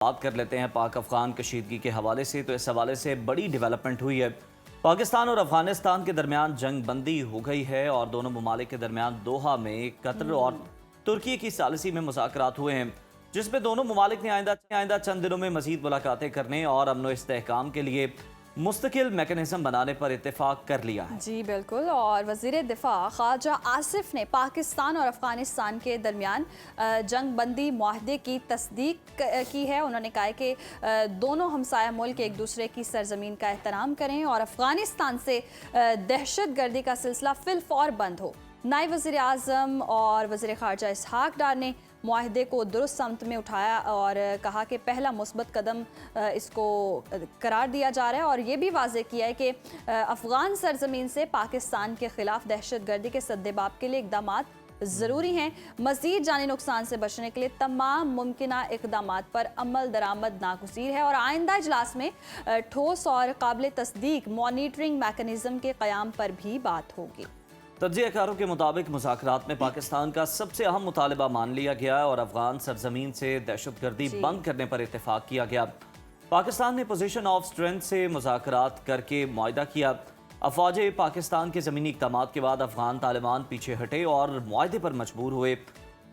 बात कर लेते हैं पाक अफगान कशीदगी के हवाले से। तो इस हवाले से बड़ी डेवलपमेंट हुई है। पाकिस्तान और अफगानिस्तान के दरमियान जंग बंदी हो गई है और दोनों ममालिक के दरमियान दोहा में कतर और तुर्की की सालिसी में मुज़ाकरात हुए हैं, जिसमें दोनों ममालिक ने आइंदा चंद दिनों में मजीद मुलाकातें करने और अमन इस्तेहकाम के लिए मुस्तकिल मैकेनिज्म बनाने पर इत्तेफाक कर लिया है। जी बिल्कुल। और वज़ीर दिफा ख्वाजा आसिफ ने पाकिस्तान और अफ़गानिस्तान के दरमियान जंग बंदी मुआहदे की तस्दीक की है। उन्होंने कहा है कि दोनों हमसाया मुल्क एक दूसरे की सरजमीन का एहतराम करें और अफ़गानिस्तान से दहशत गर्दी का सिलसिला फिलफौर बंद हो। नायब वज़ीर आज़म और वज़ीर ख़ारजा इसहाक डार ने मुआहदे को दुरुस्त समत में उठाया और कहा कि पहला मुस्बत कदम इसको करार दिया जा रहा है और ये भी वाज़ेह किया है कि अफ़गान सरजमीन से पाकिस्तान के ख़िलाफ़ दहशत गर्दी के सद्देबाब के लिए इक़दामात ज़रूरी हैं। मज़ीद जानी नुकसान से बचने के लिए तमाम मुमकिना इक़दामात पर अमल दरामद नागुज़ीर है और आइंदा इजलास में ठोस और काबिल तस्दीक मॉनिटरिंग मैकेनिज़्म के क़याम पर भी बात होगी। तज्ज़ियाकारों के मुताबिक मुज़ाकरात में पाकिस्तान का सबसे अहम मुतालबा मान लिया गया और अफगान सरजमीन से दहशतगर्दी बंद करने पर इत्तेफाक किया गया। पाकिस्तान ने पोजीशन ऑफ स्ट्रेंथ से मुज़ाकरात करके मुआहदा किया। अफवाज पाकिस्तान के ज़मीनी इक़दाम के बाद अफगान तालिबान पीछे हटे और मुआहदे पर मजबूर हुए।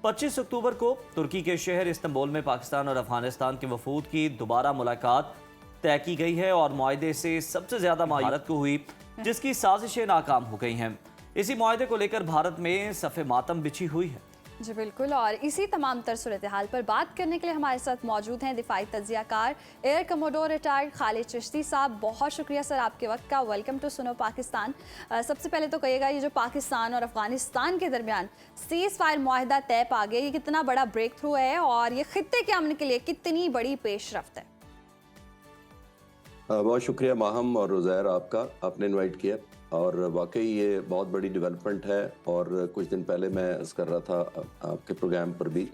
25 अक्टूबर को तुर्की के शहर इस्तांबुल में पाकिस्तान और अफगानिस्तान के वफूद की दोबारा मुलाकात तय की गई है और मुआहदे से सबसे ज़्यादा भारत को हुई, जिसकी साजिशें नाकाम हो गई हैं। इसी मुआहदे को लेकर भारत में सफ़े मातम बिछी हुई है। जी बिल्कुल। और इसी तमाम तर सूरत हाल पर बात करने के लिए हमारे साथ मौजूद हैं दिफाई तज्ज़ियाकार air commodore retired Khalid Chishti साहब। बहुत शुक्रिया सर आपके वक्त का। वेलकम टू सुनो पाकिस्तान। सबसे पहले तो कहिएगा, ये जो पाकिस्तान और अफगानिस्तान के दरमियान सीज़ फायर मुआहदा तय पा गया, ये कितना बड़ा ब्रेक थ्रू है और ये खित्ते के अमन के लिए कितनी बड़ी पेशरफ्त है? बहुत शुक्रिया माहम और रुज़ैर आपका, आपने इनवाइट किया और वाकई ये बहुत बड़ी डेवलपमेंट है। और कुछ दिन पहले मैं अर्ज़ कर रहा था आपके प्रोग्राम पर भी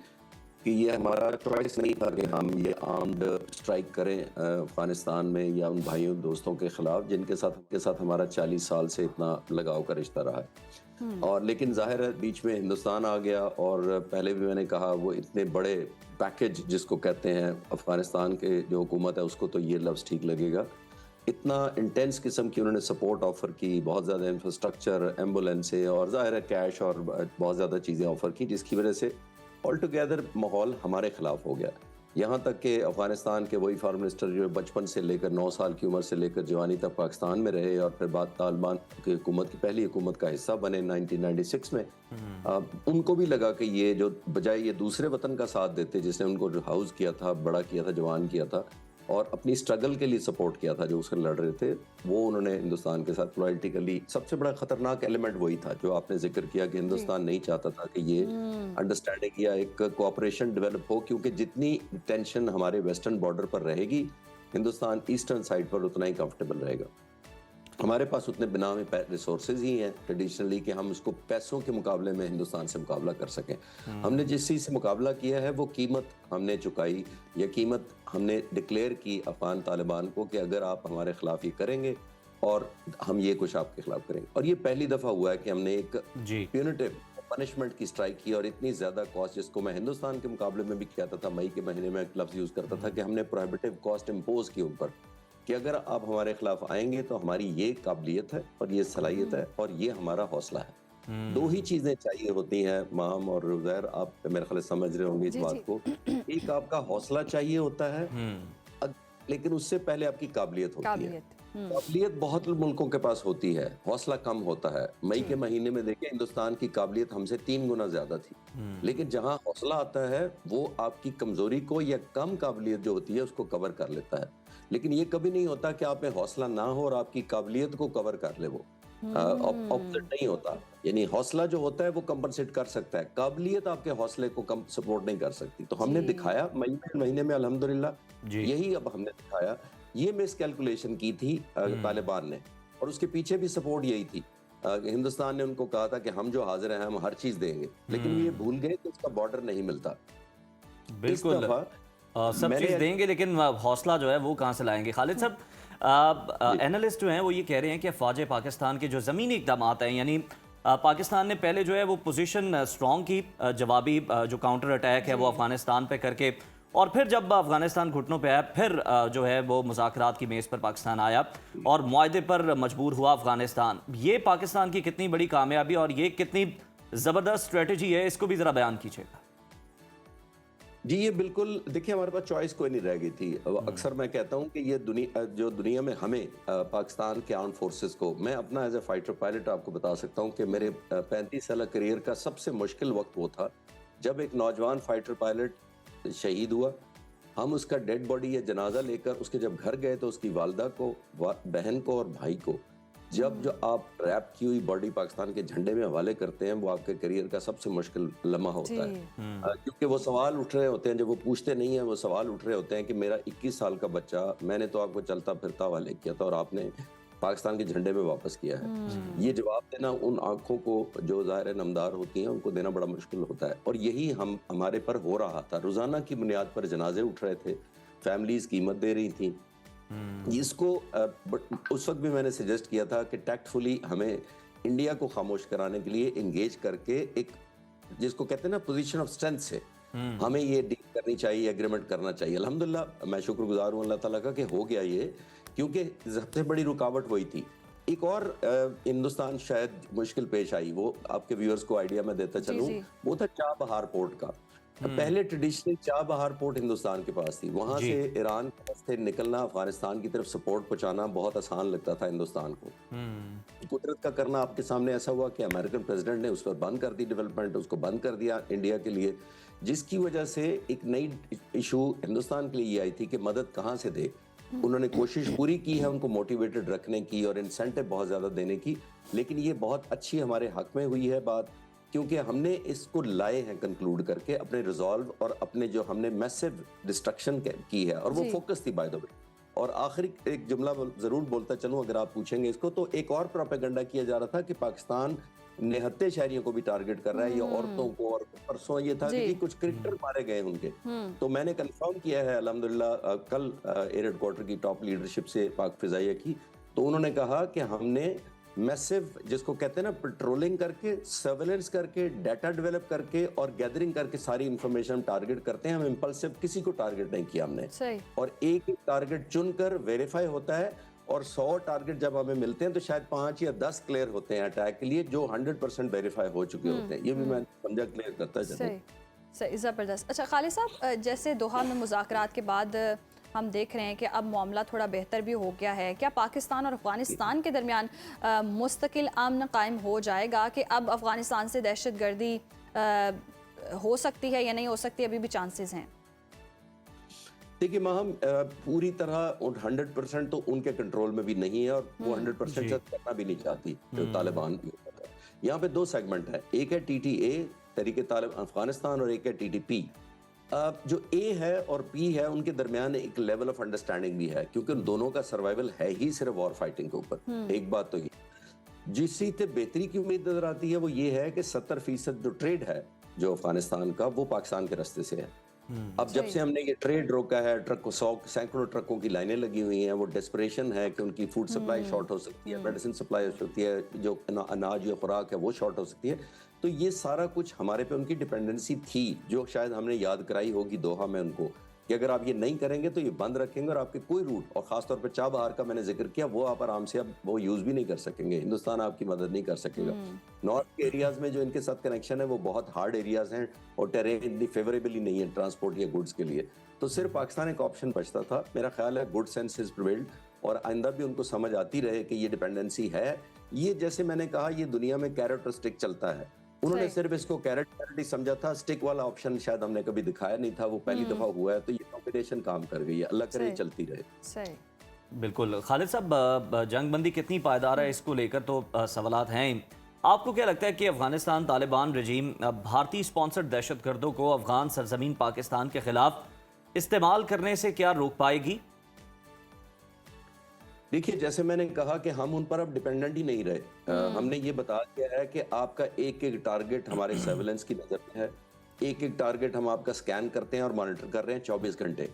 कि ये हमारा चॉइस नहीं था कि हम ये आर्म्ड स्ट्राइक करें अफ़गानिस्तान में या उन भाइयों दोस्तों के ख़िलाफ़ जिनके साथ हमारा 40 साल से इतना लगाव का रिश्ता रहा है। और लेकिन ज़ाहिर है बीच में हिंदुस्तान आ गया और पहले भी मैंने कहा वो इतने बड़े पैकेज जिसको कहते हैं अफ़गानिस्तान के जो हुकूमत है उसको तो ये लफ्ज़ ठीक लगेगा, इतना इंटेंस किस्म की उन्होंने सपोर्ट ऑफ़र की, बहुत ज़्यादा इंफ्रास्ट्रक्चर, एम्बुलेंसें और ज़ाहिर है कैश और बहुत ज़्यादा चीज़ें ऑफ़र की, जिसकी वजह से ऑल टुगेदर माहौल हमारे ख़िलाफ़ हो गया। यहाँ तक कि अफ़गानिस्तान के वही फॉरेन मिनिस्टर जो बचपन से लेकर 9 साल की उम्र से लेकर जवानी तक पाकिस्तान में रहे और फिर बाद तालिबान की हुकूमत की पहली हुकूमत का हिस्सा बने 1996 में, उनको भी लगा कि ये जो बजाय ये दूसरे वतन का साथ देते जिसने उनको हाउस किया था, बड़ा किया था, जवान किया था और अपनी स्ट्रगल के लिए सपोर्ट किया था जो उससे लड़ रहे थे, वो उन्होंने हिंदुस्तान के साथ लॉयल्टी कर ली। सबसे बड़ा खतरनाक एलिमेंट वही था जो आपने जिक्र किया कि हिंदुस्तान नहीं चाहता था कि ये अंडरस्टैंडिंग या एक कोऑपरेशन डेवलप हो, क्योंकि जितनी टेंशन हमारे वेस्टर्न बॉर्डर पर रहेगी, हिंदुस्तान ईस्टर्न साइड पर उतना ही कंफर्टेबल रहेगा। हमारे पास उतने बिना में रिसोर्सेज ही हैं ट्रेडिशनली कि हम उसको पैसों के मुकाबले में हिंदुस्तान से मुकाबला कर सकें। हमने जिस चीज़ से मुकाबला किया है वो कीमत हमने चुकाई, या कीमत हमने डिक्लेयर की अफगान तालिबान को कि अगर आप हमारे खिलाफ ये करेंगे और हम ये कुछ आपके खिलाफ करेंगे। और ये पहली दफ़ा हुआ है कि हमने एक प्यूनिटिव पनिशमेंट की स्ट्राइक की और इतनी ज़्यादा कॉस्ट, जिसको मैं हिंदुस्तान के मुकाबले में भी कहता था, मई के महीने में एक लफ्ज़ यूज़ करता था कि हमने प्रोहिबिटिव कॉस्ट इम्पोज की उन पर कि अगर आप हमारे खिलाफ आएंगे तो हमारी ये काबिलियत है और ये सलाहियत है और ये हमारा हौसला है। दो ही चीज़ें चाहिए होती हैं माहम और रुज़ैर, आप मेरे ख्याल समझ रहे होंगे इस बात को। एक आपका हौसला चाहिए होता है, लेकिन उससे पहले आपकी काबिलियत होती है। काबिलियत बहुत मुल्कों के पास होती है, हौसला कम होता है। मई के महीने में देखिए हिंदुस्तान की काबिलियत हमसे 3 गुना ज्यादा थी, लेकिन जहां हौसला आता है वो आपकी कमजोरी को या कम काबिलियत जो होती है उसको कवर कर लेता है। लेकिन ये कभी नहीं होता कि आप में हौसला ना हो और आपकी काबिलियत को कवर कर ले, वो ऑपोजिट नहीं होता। यानी हौसला जो होता है वो कंपनसेट कर सकता है, काबिलियत आपके हौसले को कम सपोर्ट नहीं कर सकती। तो हमने दिखाया मई महीने में अल्हम्दुलिल्लाह यही अब हमने दिखाया। ये मिस कैलकुलेशन की थी तालिबान ने और उसके पीछे भी सपोर्ट यही थी। हिंदुस्तान ने उनको कहा था कि हम जो हाजिर हैं हम हर चीज देंगे, लेकिन ये भूल गए कि उसका बॉर्डर नहीं मिलता। बिल्कुल सब चीज़ देंगे लेकिन हौसला जो है वो कहाँ से लाएंगे? खालिद साहब, एनालिस्ट जो हैं वो ये कह रहे हैं कि अफवाज पाकिस्तान के जो ज़मीनी इक़दाम हैं, यानी पाकिस्तान ने पहले जो है वो पोजीशन स्ट्रॉन्ग की, जवाबी जो काउंटर अटैक है वो अफगानिस्तान पे करके और फिर जब अफगानिस्तान घुटनों पे आया, फिर जो है वो मुज़ाकरात की मेज़ पर पाकिस्तान आया और मुआहदे पर मजबूर हुआ अफगानिस्तान। ये पाकिस्तान की कितनी बड़ी कामयाबी और ये कितनी ज़बरदस्त स्ट्रेटजी है, इसको भी ज़रा बयान कीजिएगा। जी, ये बिल्कुल देखिए, हमारे पास चॉइस कोई नहीं रह गई थी। अक्सर मैं कहता हूँ कि ये दुनिया में हमें पाकिस्तान के आर्म फोर्सेस को, मैं अपना एज ए फाइटर पायलट आपको बता सकता हूँ कि मेरे 35 साल करियर का सबसे मुश्किल वक्त वो था जब एक नौजवान फाइटर पायलट शहीद हुआ। हम उसका डेड बॉडी या जनाजा लेकर उसके जब घर गए तो उसकी वालदा को, बहन को और भाई को जो आप रैप की हुई बॉडी पाकिस्तान के झंडे में हवाले करते हैं, वो आपके करियर का सबसे मुश्किल लम्हा होता है। क्योंकि वो सवाल उठ रहे होते हैं, जब वो पूछते नहीं है, वो सवाल उठ रहे होते हैं कि मेरा 21 साल का बच्चा, मैंने तो आपको चलता फिरता हवाले किया था और आपने पाकिस्तान के झंडे में वापस किया है। ये जवाब देना उन आंखों को जो ज़ाहिर नमदार होती हैं, उनको देना बड़ा मुश्किल होता है। और यही हमारे पर हो रहा था। रोजाना की बुनियाद पर जनाजे उठ रहे थे, फैमिलीज कीमत दे रही थी। इसको उस वक्त भी मैंने सजेस्ट किया था कि टैक्टफुली हमें इंडिया को खामोश कराने के लिए एंगेज करके एक, जिसको कहते हैं ना, पोजीशन ऑफ स्ट्रेंथ से हमें ये डील करनी चाहिए, एग्रीमेंट करना चाहिए। अल्हम्दुलिल्लाह मैं शुक्रगुजार हूँ अल्लाह ताला का कि हो गया ये, क्योंकि सबसे बड़ी रुकावट वही थी। एक और हिंदुस्तान शायद मुश्किल पेश आई, वो आपके व्यूअर्स को आइडिया मैं देता चलूं, वो था चाबहार पोर्ट का। पहले ट्रेडिशनल चाबहार पोर्ट हिंदुस्तान के पास थी, वहां से ईरान के रास्ते निकलना, अफगानिस्तान की तरफ सपोर्ट पहुंचाना बहुत आसान लगता था हिंदुस्तान को। कुदरत का करना आपके सामने ऐसा हुआ कि अमेरिकन प्रेसिडेंट ने उस पर बंद कर दी डेवलपमेंट, उसको बंद कर दिया इंडिया के लिए, जिसकी वजह से एक नई इशू हिंदुस्तान के लिए ये आई थी कि मदद कहाँ से दे। उन्होंने कोशिश पूरी की है उनको मोटिवेटेड रखने की और इंसेंटिव बहुत ज्यादा देने की, लेकिन ये बहुत अच्छी हमारे हक में हुई है बात, क्योंकि हमने इसको लाए हैं कंक्लूड करके अपने रिजॉल्व, और अपने जो हमने मैसिव डिस्ट्रक्शन की है, और वो फोकस थी बाय द वे। और आखिरी एक जुमला जरूर बोलता चलूं, अगर आप पूछेंगे इसको, तो एक और प्रोपेगेंडा किया जा रहा था कि पाकिस्तान निहत्ते शहरियों को भी टारगेट कर रहा है, या औरतों को, और परसों ये था कि कुछ क्रिकेटर मारे गए उनके। तो मैंने कंफर्म किया है अल्हम्दुलिल्लाह कल एयर हेडक्वार्टर की टॉप लीडरशिप से पाक फिजाइया की, तो उन्होंने कहा कि हमने मैसिव, जिसको कहते हैं ना, पेट्रोलिंग करके, सर्वेलेंस करके, डाटा डेवलप करके और गैदरिंग करके सारी इंफॉर्मेशन हम टारगेट करते हैं। हम इम्पल्सिव किसी को टारगेट नहीं किया हमने, और एक एक टारगेट चुनकर वेरीफाई होता है, और 100 टारगेट जब हमें मिलते हैं तो शायद 5 या 10 क्लियर होते हैं अटैक के लिए, जो 100% वेरीफाई हो चुके होते हैं। ये भी मैं समझा क्लियर करता चलूं। सही, ज़बरदस्त। अच्छा खालिद साहब, जैसे दोहा में मुज़ाकरात के बाद हम देख रहे हैं कि अब मामला थोड़ा बेहतर भी हो गया है, क्या पाकिस्तान और अफ़गानिस्तान के दरमियान मुस्तकिल अमन कायम हो जाएगा, कि अब अफ़गानिस्तान से दहशतगर्दी हो सकती है या नहीं हो सकती, अभी भी चांसेस हैं? देखिए माहम, पूरी तरह 100% तो उनके कंट्रोल में भी नहीं है, और वो 100% करना भी नहीं चाहती जो तालिबान। यहाँ पे 2 सेगमेंट है, एक है TTA तहरीके तालिबान अफगानिस्तान, और एक है TTP। जो A है और P है, उनके दरमियान एक लेवल ऑफ अंडरस्टैंडिंग भी है, क्योंकि उन दोनों का सर्वाइवल है ही सिर्फ वॉर फाइटिंग के ऊपर। एक बात तो ये जिससे बेहतरी की उम्मीद नजर आती है, वो ये है कि 70% जो ट्रेड है जो अफगानिस्तान का, वो पाकिस्तान के रास्ते से है। अब जब से हमने ये ट्रेड रोका है, सैकड़ों ट्रकों की लाइनें लगी हुई हैं, वो डेस्परेशन है कि उनकी फूड सप्लाई शॉर्ट हो सकती है, मेडिसिन सप्लाई हो सकती है, जो अनाज या खुराक है वो शॉर्ट हो सकती है। तो ये सारा कुछ हमारे पे उनकी डिपेंडेंसी थी, जो शायद हमने याद कराई होगी दोहा में उनको, कि अगर आप ये नहीं करेंगे तो ये बंद रखेंगे, और आपके कोई रूट, और खासतौर पर चाबहार का मैंने जिक्र किया, वो आप आराम से अब वो यूज भी नहीं कर सकेंगे, हिंदुस्तान आपकी मदद नहीं कर सकेगा। नॉर्थ के एरियाज में जो इनके साथ कनेक्शन है वो बहुत हार्ड एरियाज हैं, और टेरेन इतनी फेवरेबल ही नहीं है ट्रांसपोर्ट या गुड्स के लिए, तो सिर्फ पाकिस्तान एक ऑप्शन बचता था। मेरा ख्याल है गुड सेंस इज प्रिवेल्ड, और आइंदा भी उनको समझ आती रहे कि ये डिपेंडेंसी है। ये जैसे मैंने कहा, ये दुनिया में कैरेट और स्टिक चलता है, उन्होंने सिर्फ इसको कैरेट ही समझा था, स्टिक वाला ऑप्शन शायद हमने कभी दिखाया नहीं था, वो पहली दफा हुआ है, तो ये कॉम्बिनेशन काम कर गई है, अल्लाह करे चलती रहे। सही, बिल्कुल। खालिद साहब, जंगबंदी कितनी पायदार है, इसको लेकर तो सवालात हैं। आपको क्या लगता है कि अफगानिस्तान तालिबान रजीम भारतीय स्पॉन्सर्ड दहशतगर्दों को अफगान सरजमीन पाकिस्तान के खिलाफ इस्तेमाल करने से क्या रोक पाएगी? देखिए, जैसे मैंने कहा कि हम उन पर अब डिपेंडेंट ही नहीं रहे। हमने ये बता दिया है कि आपका एक एक टारगेट हमारे सर्वेलेंस की नजर में है, एक एक टारगेट हम आपका स्कैन करते हैं और मॉनिटर कर रहे हैं 24 घंटे।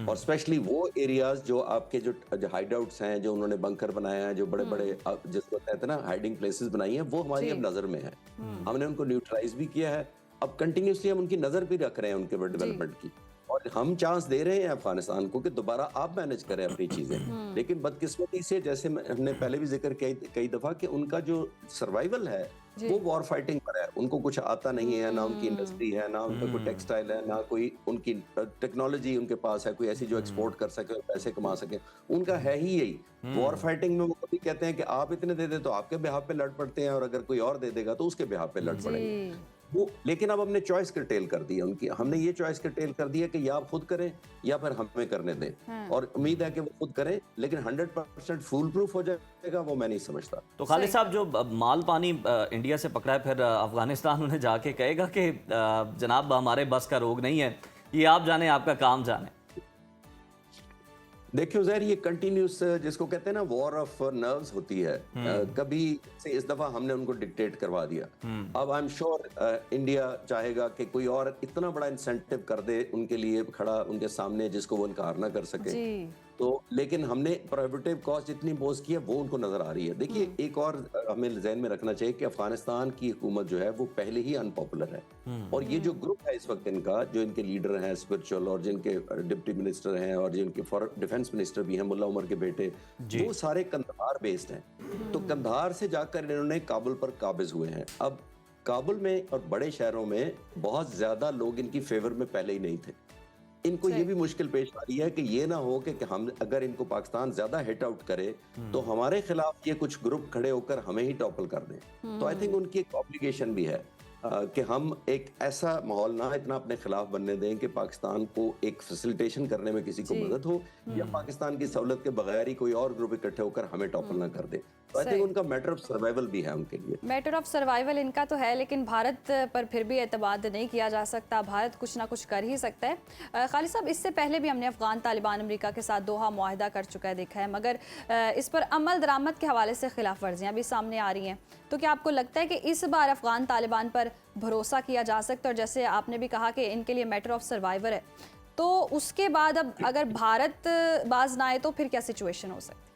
और स्पेशली वो एरियाज जो आपके जो हाइड आउट्स हैं, जो उन्होंने बंकर बनाए हैं, जो बड़े बड़े जिसको कहते हैं ना हाइडिंग प्लेसेस बनाई हैं, वो हमारी अब नजर में है। हमने उनको न्यूट्रलाइज भी किया है, अब कंटिन्यूसली हम उनकी नजर भी रख रहे हैं उनके डेवलपमेंट की। और और हम चांस दे रहे हैं अफगानिस्तान को कि दोबारा आप मैनेज करें अपनी चीजें, लेकिन बदकिस्मती से जैसे हमने पहले भी जिक्र किया कई दफा कि उनका जो सर्वाइवल है वो वॉर फाइटिंग पर है। उनको कुछ आता नहीं है, ना उनकी इंडस्ट्री है, ना उनका कोई टेक्सटाइल है, ना कोई उनकी टेक्नोलॉजी उनके पास है कोई ऐसी जो एक्सपोर्ट कर सके और पैसे कमा सके। उनका है ही यही वॉर फाइटिंग में। वो कभी कहते हैं कि आप इतने दे दे तो आपके बिहाफ पे लड़ पड़ते हैं, और अगर कोई और दे देगा तो उसके बिहाफ पे लड़ पड़ेंगे वो। लेकिन अब हमने चॉइस करटेल कर दी है उनकी। हमने ये चॉइस करटेल कर दी है कि या आप खुद करें या फिर हमें करने दें, और उम्मीद है कि वो खुद करें, लेकिन 100% फूल प्रूफ हो जाएगा वो मैं नहीं समझता। तो खालिद साहब, जो माल पानी इंडिया से पकड़ा है, फिर अफगानिस्तान उन्हें जाके कहेगा कि जनाब हमारे बस का रोग नहीं है, ये आप जाने, आपका काम जाने। देखिए उज़ैर, ये कंटिन्यूस जिसको कहते हैं ना वॉर ऑफ नर्व्स होती है। कभी से इस दफा हमने उनको डिक्टेट करवा दिया। अब आई एम श्योर इंडिया चाहेगा कि कोई और इतना बड़ा इंसेंटिव कर दे उनके लिए खड़ा उनके सामने जिसको वो इनकार ना कर सके। तो लेकिन हमने प्रोहिबिटिव कॉस्ट जितनी इम्पोज की है वो उनको नजर आ रही है। देखिए एक और हमें ज़हन में रखना चाहिए कि अफगानिस्तान की हुकूमत जो है वो पहले ही अनपॉपुलर है, और ये जो ग्रुप है इस वक्त इनका, जो इनके लीडर हैं स्पिरिचुअल, और जिनके डिप्टी मिनिस्टर हैं, और जिनके फॉरेन डिफेंस मिनिस्टर भी हैं मुल्ला उमर के बेटे, वो सारे कंधार बेस्ड हैं। तो कंधार से जाकर इन्होंने काबुल पर काबिज हुए हैं। अब काबुल में और बड़े शहरों में बहुत ज्यादा लोग इनकी फेवर में पहले ही नहीं थे। इनको ये भी मुश्किल पेश आ रही है कि ये ना हो कि हम अगर इनको पाकिस्तान ज्यादा हिट आउट करे तो हमारे खिलाफ ये कुछ ग्रुप खड़े होकर हमें ही टॉपल कर दें। तो आई थिंक उनकी एक ऑब्लिगेशन भी है कि हम एक ऐसा माहौल ना इतना अपने खिलाफ बनने दें कि पाकिस्तान को एक फैसिलिटेशन करने में किसी को मदद हो, या पाकिस्तान की सहूलत के बगैर ही कोई और ग्रुप इकट्ठे होकर हमें टॉपल ना कर दे। तो आई थिंक उनका मैटर ऑफ सर्वाइवल भी है उनके लिए। मैटर ऑफ सर्वाइवल इनका तो है, लेकिन भारत पर फिर भी एतमाद नहीं किया जा सकता। भारत कुछ ना कुछ कर ही सकता है। खालिद साहब, इससे पहले भी हमने अफगान तालिबान अमेरिका के साथ दोहा मुआहदा कर चुका है, देखा है, मगर इस पर अमल दरामद के हवाले से खिलाफ वर्जियाँ भी सामने आ रही हैं। तो क्या आपको लगता है कि इस बार अफगान तालिबान पर भरोसा किया जा सकता है? और जैसे आपने भी कहा कि इनके लिए मैटर ऑफ सर्वाइवर है, तो उसके बाद अब अगर भारत बाज ना आए तो फिर क्या सिचुएशन हो सकती है?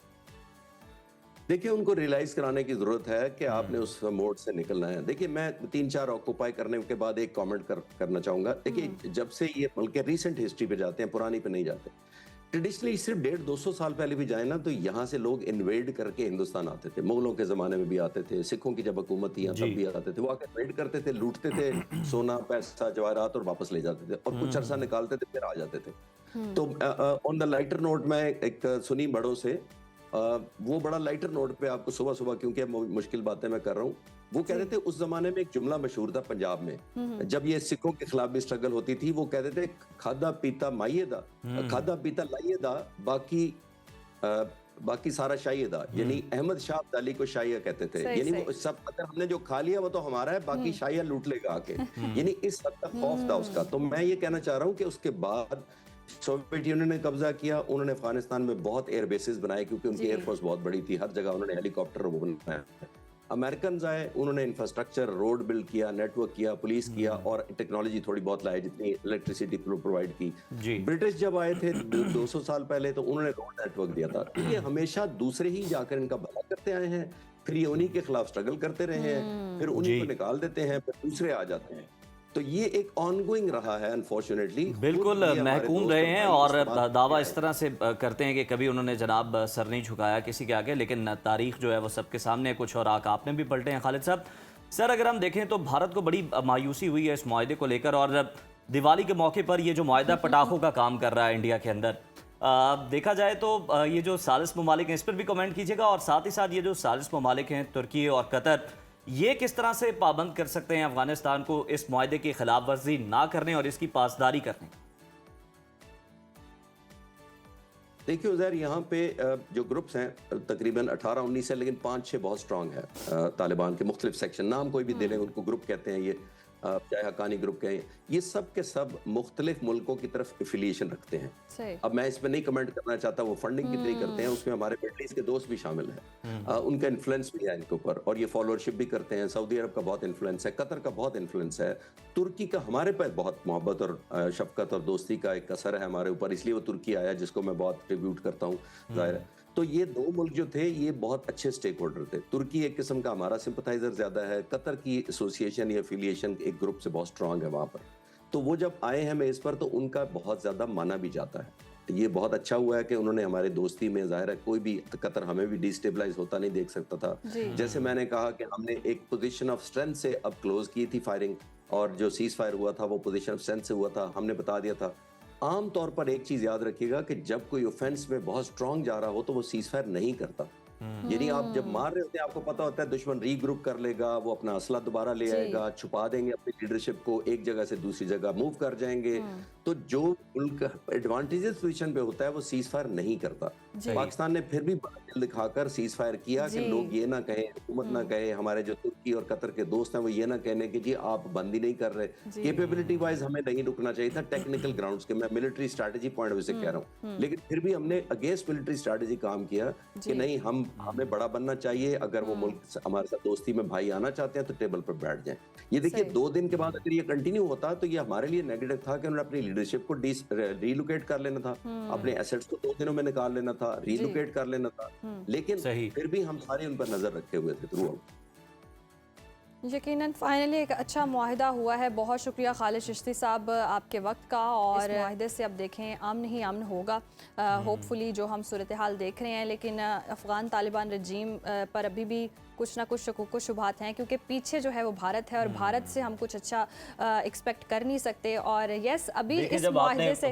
देखिए उनको रियलाइज कराने की जरूरत है कि आपने उस मोड से निकलना है। देखिए मैं 3-4 ऑक्यूपाई करने के बाद एक कमेंट करना चाहूंगा। देखिए जब से ये बल्कि रिसेंट हिस्ट्री पे जाते हैं, पुरानी पे नहीं जाते। ट्रेडिशनली सिर्फ 150-200 साल पहले भी जाए ना तो यहाँ से लोग इन्वेड करके हिंदुस्तान आते थे। मुगलों के जमाने में भी आते थे, सिखों की जब हुकूमत थी तब भी आते थे। वो आकर इन्वेड करते थे, लूटते थे सोना पैसा जवाहरात और वापस ले जाते थे, और कुछ अरसा निकालते थे फिर आ जाते थे। तो ऑन द लाइटर नोट में एक सुनी बड़ों से, वो बड़ा लाइटर नोट पे आपको सुबह सुबह, क्योंकि मुश्किल बातें मैं कर रहा हूँ, वो कहते थे उस जमाने में एक जुमला मशहूर था पंजाब में, जब ये सिखों के खिलाफ भी स्ट्रगल होती थी, वो कहते थे खादा पीता माइये दा, खादा पीता लाइये दा, बाकी सारा शाही दा। यानी अहमद शाह अब्दाली को शाहिया कहते थे, यानी वो सब अगर हमने जो खा लिया वो तो हमारा है, बाकी शाहिया लूट लेगा आके। यानी इस हद तक खौफ था उसका। तो मैं ये कहना चाह रहा हूँ कि उसके बाद सोवियत यूनियन ने कब्जा किया, उन्होंने अफगानिस्तान में बहुत एयर बेसिस बनाए, क्योंकि उनकी एयरफोर्स बहुत बड़ी थी, हर जगह उन्होंने हेलीकॉप्टर वो बनाया। अमेरिकन आए, उन्होंने इंफ्रास्ट्रक्चर रोड बिल्ड किया, नेटवर्क किया, पुलिस किया, और टेक्नोलॉजी थोड़ी बहुत लाई जितनी इलेक्ट्रिसिटी प्रोवाइड की। ब्रिटिश जब आए थे 200 साल पहले तो उन्होंने रोड नेटवर्क दिया था। तो ये हमेशा दूसरे ही जाकर इनका भला करते आए हैं, फिर ये उन्हीं के खिलाफ स्ट्रगल करते रहे हैं, फिर उन्हीं को निकाल देते हैं, फिर दूसरे आ जाते हैं। तो ये एक ऑनगोइंग रहा है अनफॉर्चुनेटली। बिल्कुल महकूम रहे हैं, और दावा इस तरह से करते हैं कि कभी उन्होंने जनाब सर नहीं झुकाया किसी के आगे, लेकिन तारीख जो है वो सबके सामने, कुछ और आक आपने भी पलटे हैं। खालिद साहब, सर अगर हम देखें तो भारत को बड़ी मायूसी हुई है इस मुआहदे को लेकर, और दिवाली के मौके पर ये जो मुआहदा पटाखों का काम कर रहा है इंडिया के अंदर, देखा जाए तो ये जो सालिस ममालिक हैं इस पर भी कमेंट कीजिएगा, और साथ ही साथ ये जो सालिस ममालिक हैं तुर्की और कतर, ये किस तरह से पाबंद कर सकते हैं अफगानिस्तान को इस मुआहदे की खिलाफ वर्जी ना करने और इसकी पासदारी करने? देखिए उज़ैर, यहाँ पे जो ग्रुप्स हैं तकरीबन 18-19 है, लेकिन 5-6 बहुत स्ट्रांग है तालिबान के मुख्तलिफ सेक्शन, नाम कोई भी दे लें उनको ग्रुप कहते हैं। ये चाहे हकानी ग्रुप कहें, ये सब के सब मुख्तलिफ मुल्कों की तरफ एफिलिएशन रखते हैं। अब मैं इस पर नहीं कमेंट करना चाहता वो फंडिंग कितनी करते हैं, उसमें हमारे मिडल ईस्ट के दोस्त भी शामिल हैं, उनका इन्फ्लुएंस भी है इनके ऊपर, और ये फॉलोअरशिप भी करते हैं। सऊदी अरब का बहुत इन्फ्लुएंस है, कतर का बहुत इन्फ्लुएंस है, तुर्की का हमारे पर बहुत मोहब्बत और शफकत और दोस्ती का एक असर है हमारे ऊपर, इसलिए वो तुर्की आया, जिसको मैं बहुत ट्रिब्यूट करता हूँ, जाहिर है। तो ये दो मुल्क जो थे ये बहुत अच्छे स्टेक होल्डर थे। तुर्की एक किस्म का हमारा सिंपथाइजर ज्यादा है, कतर की एसोसिएशन या एफिलिएशन एक ग्रुप से बहुत स्ट्रांग है वहां पर। तो वो जब आए हैं मेज़ पर तो उनका बहुत ज़्यादा माना भी जाता है। ये बहुत अच्छा हुआ है कि उन्होंने हमारे दोस्ती में, ज़ाहिर है कोई भी कतर हमें भी डिस्टेबलाइज होता नहीं देख सकता था। जैसे मैंने कहा कि हमने एक पोजीशन ऑफ स्ट्रेंथ से अब क्लोज की थी फायरिंग, और जो सीज फायर हुआ था वो पोजीशन ऑफ स्ट्रेंथ से हुआ था, हमने बता दिया था। आम तौर पर एक चीज याद रखिएगा कि जब कोई ऑफेंस में बहुत स्ट्रांग जा रहा हो तो वो सीज फायर नहीं करता। यानी आप जब मार रहे होते हैं आपको पता होता है दुश्मन रीग्रुप कर लेगा, वो अपना असला दोबारा ले आएगा, छुपा देंगे अपनी लीडरशिप को, एक जगह से दूसरी जगह मूव कर जाएंगे। तो जो उनका एडवांटेजेस पोजीशन पे होता है वो सीज फायर नहीं करता। पाकिस्तान ने फिर भी बड़ा दिल दिखाकर सीज फायर किया कि लोग ये ना कहें, हुकूमत ना कहे, हमारे जो तुर्की और कतर के दोस्त हैं वो ये ना कहने कि जी आप बंदी नहीं कर रहे। कैपेबिलिटी वाइज हमें नहीं रुकना चाहिए था, टेक्निकल ग्राउंड्स के, मैं military strategy point of view से कह रहा हूँ, लेकिन फिर भी हमने अगेंस्ट मिलिट्री स्ट्रैटेजी काम किया कि नहीं, हमें बड़ा बनना चाहिए। अगर वो मुल्क हमारे साथ दोस्ती में भाई आना चाहते हैं तो टेबल पर बैठ जाएं। ये देखिए 2 दिन के बाद अगर ये कंटिन्यू होता तो ये हमारे लिए नेगेटिव था कि उन्होंने अपनी लीडरशिप को रीलोकेट कर लेना था, अपने एसेट्स को 2 दिनों में निकाल लेना था, रीलोकेट कर लेना था, लेकिन फिर भी हम सारे उन पर नजर रखे हुए थे थ्रू आउट। यकीनन फाइनली एक अच्छा मुआहिदा हुआ है। बहुत शुक्रिया खालिद चिश्ती साहब आपके वक्त का, और इस मुआहिदे से अब देखें अमन ही अमन होगा होपफुली, जो हम सूरत हाल देख रहे हैं। लेकिन अफ़गान तालिबान रजीम पर अभी भी कुछ ना कुछ शकूक शुबहात हैं, क्योंकि पीछे जो है वो भारत है, और भारत से हम कुछ अच्छा एक्सपेक्ट कर नहीं सकते। और यस, अभी इस मुआहिदे से